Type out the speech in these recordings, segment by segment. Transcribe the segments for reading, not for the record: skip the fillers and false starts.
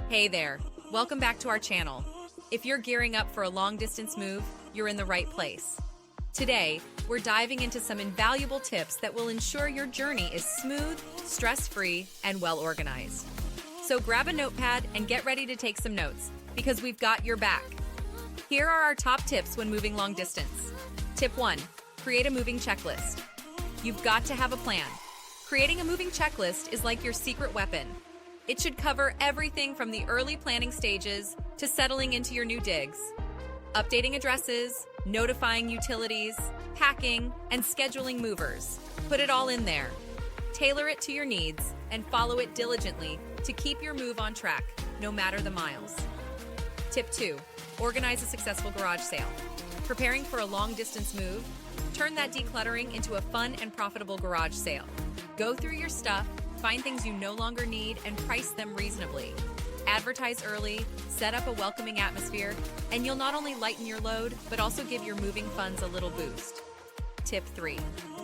Hey there, welcome back to our channel. If you're gearing up for a long-distance move, you're in the right place. Today, we're diving into some invaluable tips that will ensure your journey is smooth, stress-free, and well-organized. So grab a notepad and get ready to take some notes, because we've got your back. Here are our top tips when moving long distance. Tip 1. Create a moving checklist. You've got to have a plan. Creating a moving checklist is like your secret weapon. It should cover everything from the early planning stages to settling into your new digs. Updating addresses, notifying utilities, packing, and scheduling movers. Put it all in there. Tailor it to your needs and follow it diligently to keep your move on track, no matter the miles. Tip 2. Organize a successful garage sale. Preparing for a long-distance move, turn that decluttering into a fun and profitable garage sale. Go through your stuff, find things you no longer need, and price them reasonably. Advertise early, set up a welcoming atmosphere, and you'll not only lighten your load, but also give your moving funds a little boost. Tip 3.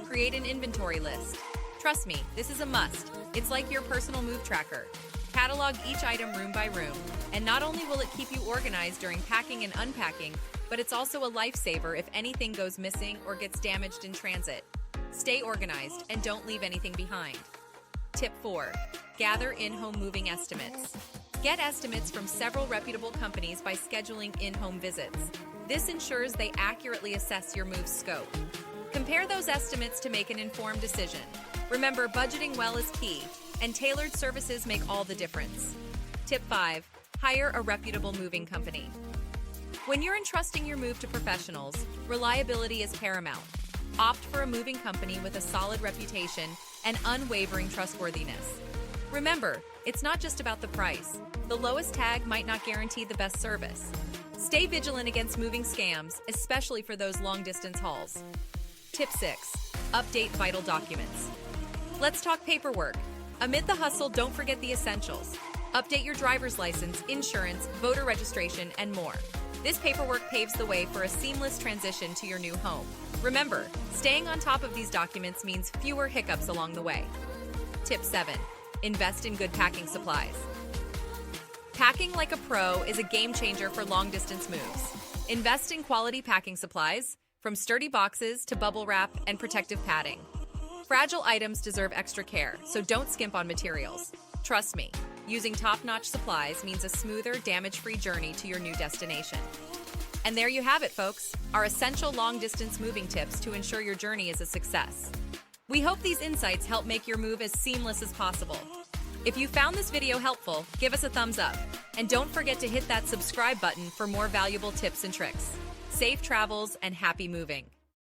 Create an inventory list. Trust me, this is a must. It's like your personal move tracker. Catalog each item room by room, and not only will it keep you organized during packing and unpacking, but it's also a lifesaver if anything goes missing or gets damaged in transit. Stay organized and don't leave anything behind. Tip 4. Gather in-home moving estimates. Get estimates from several reputable companies by scheduling in-home visits. This ensures they accurately assess your move's scope. Compare those estimates to make an informed decision. Remember, budgeting well is key, and tailored services make all the difference. Tip 5. Hire a reputable moving company. When you're entrusting your move to professionals, reliability is paramount. Opt for a moving company with a solid reputation and unwavering trustworthiness. Remember, it's not just about the price. The lowest tag might not guarantee the best service. Stay vigilant against moving scams, especially for those long-distance hauls. Tip 6. Update vital documents. Let's talk paperwork. Amid the hustle, don't forget the essentials. Update your driver's license, insurance, voter registration, and more. This paperwork paves the way for a seamless transition to your new home. Remember, staying on top of these documents means fewer hiccups along the way. Tip 7. Invest in good packing supplies. Packing like a pro is a game changer for long-distance moves. Invest in quality packing supplies, from sturdy boxes to bubble wrap and protective padding. Fragile items deserve extra care, so don't skimp on materials. Trust me, using top-notch supplies means a smoother, damage-free journey to your new destination. And there you have it, folks, our essential long-distance moving tips to ensure your journey is a success. We hope these insights help make your move as seamless as possible. If you found this video helpful, give us a thumbs up. And don't forget to hit that subscribe button for more valuable tips and tricks. Safe travels and happy moving!